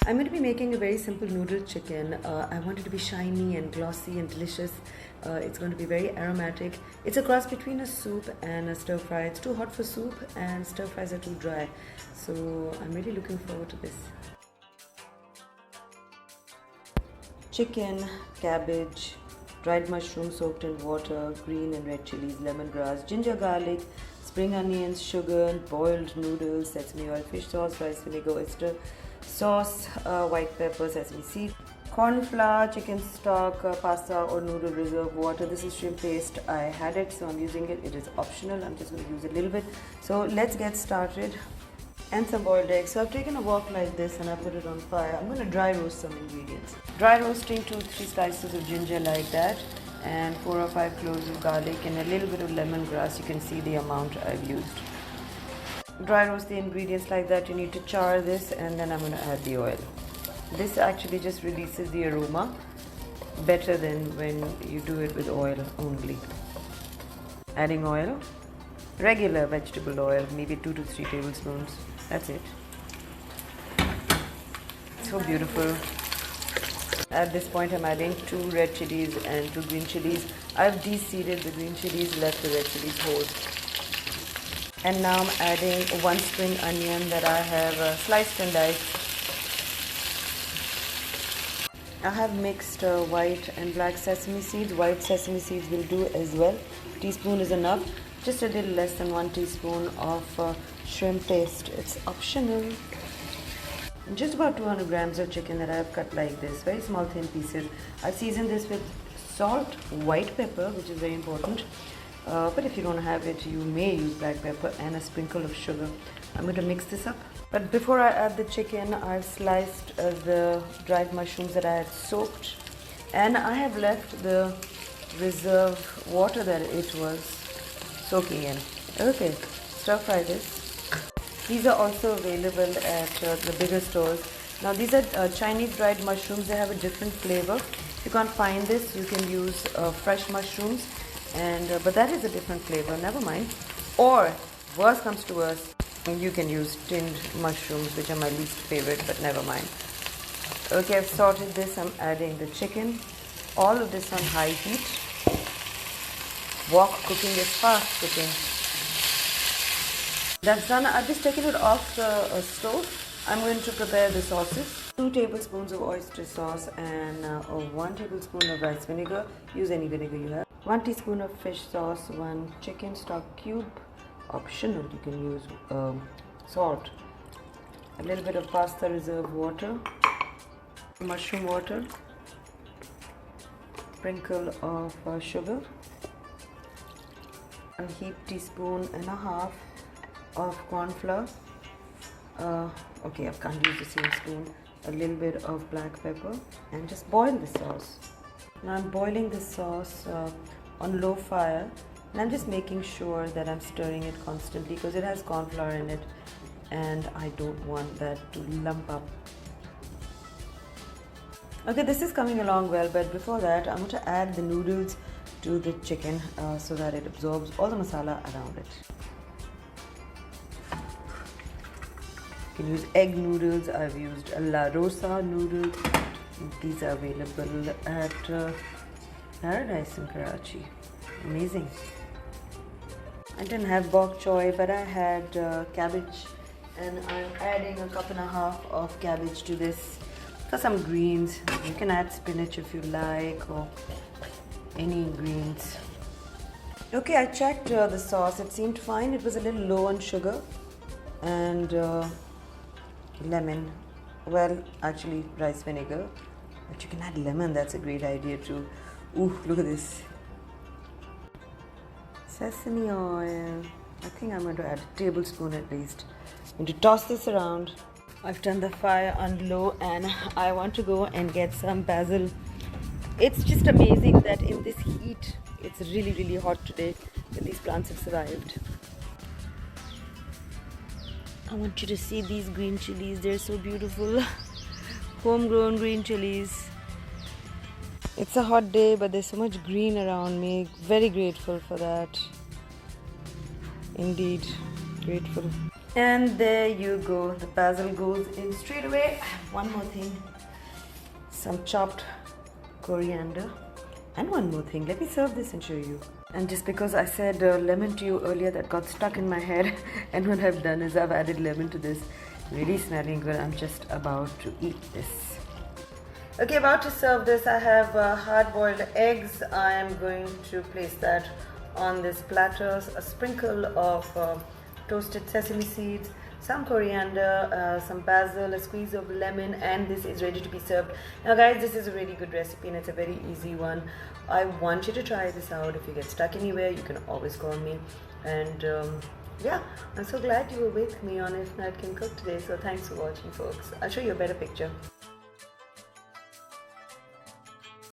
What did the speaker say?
I'm going to be making a very simple noodle chicken. I want it to be shiny and glossy and delicious. It's going to be very aromatic. It's a cross between a soup and a stir fry. It's too hot for soup and stir fries are too dry. So I'm really looking forward to this. Chicken, cabbage, dried mushrooms soaked in water, green and red chilies, lemongrass, ginger garlic, spring onions, sugar, boiled noodles, sesame oil, fish sauce, rice vinegar, oyster sauce, white pepper, sesame seed, corn flour, chicken stock, pasta or noodle reserve water. This is shrimp paste. I had it, so I'm using it. It is optional. I'm just going to use a little bit. So let's get started. And some boiled eggs. So I've taken a wok like this and I put it on fire. I'm going to dry roast some ingredients. Dry roasting 2-3 slices of ginger like that, and 4 or 5 cloves of garlic and a little bit of lemongrass. You can see the amount I've used. Dry roast the ingredients like that. You need to char this, and then I'm going to add the oil. This actually just releases the aroma better than when you do it with oil only. Adding oil, regular vegetable oil, maybe 2 to 3 tablespoons. That's it. So beautiful. At this point I'm adding 2 red chilies and 2 green chilies. I've de-seeded the green chilies, left the red chilies whole. And now I'm adding 1 spring onion that I have sliced and diced. I have mixed white and black sesame seeds. White sesame seeds will do as well. Teaspoon is enough. Just a little less than 1 teaspoon of shrimp paste. It's optional. And just about 200 grams of chicken that I have cut like this, very small thin pieces. I seasoned this with salt, white pepper, which is very important. But if you don't have it, you may use black pepper and a sprinkle of sugar. I'm going to mix this up. But before I add the chicken, I've sliced the dried mushrooms that I had soaked. And I have left the reserve water that it was soaking in. Okay, stir fry this. These are also available at the bigger stores. Now these are Chinese dried mushrooms. They have a different flavor. If you can't find this, you can use fresh mushrooms. But that is a different flavor, never mind. Or, worst comes to worst, you can use tinned mushrooms, which are my least favorite, but never mind. Okay, I've sorted this. I'm adding the chicken. All of this on high heat. Wok cooking is fast cooking. That's done. I've just taken it off the stove. I'm going to prepare the sauces. 2 tablespoons of oyster sauce and 1 tablespoon of rice vinegar. Use any vinegar you have. 1 teaspoon of fish sauce, 1 chicken stock cube, optional. You can use salt, a little bit of pasta reserve water, mushroom water, sprinkle of sugar, 1 heaped teaspoon and a half of corn flour. Okay, I can't use the same spoon. A little bit of black pepper, and just boil the sauce. Now I'm boiling the sauce on low fire, and I'm just making sure that I'm stirring it constantly because it has corn flour in it and I don't want that to lump up. Okay, this is coming along well, but before that I'm going to add the noodles to the chicken so that it absorbs all the masala around it. You can use egg noodles. I've used La Rosa noodles. These are available at Paradise in Karachi. Amazing. I didn't have bok choy, but I had cabbage, and I'm adding 1.5 cups of cabbage to this for some greens. You can add spinach if you like, or any greens. Okay, I checked the sauce. It seemed fine. It was a little low on sugar and lemon. Well, actually rice vinegar, but you can add lemon. That's a great idea too. Ooh, look at this. Sesame oil. I think I'm going to add a tablespoon at least. I'm going to toss this around. I've turned the fire on low and I want to go and get some basil. It's just amazing that in this heat, it's really, really hot today, but these plants have survived. I want you to see these green chilies. They're so beautiful. Homegrown green chilies. It's a hot day, but there's so much green around me. Very grateful for that. Indeed, grateful. And there you go, the basil goes in straight away. I have one more thing, some chopped coriander. And one more thing, let me serve this and show you. And just because I said lemon to you earlier, that got stuck in my head, and what I've done is I've added lemon to this. Really smelling good. I'm just about to eat this. Okay, about to serve this. I have hard-boiled eggs. I am going to place that on this platter. A sprinkle of toasted sesame seeds, some coriander, some basil, a squeeze of lemon, and this is ready to be served. Now guys, this is a really good recipe and it's a very easy one. I want you to try this out. If you get stuck anywhere, you can always call me. And yeah, I'm so glad you were with me on Ifnatcancook today. So thanks for watching, folks. I'll show you a better picture.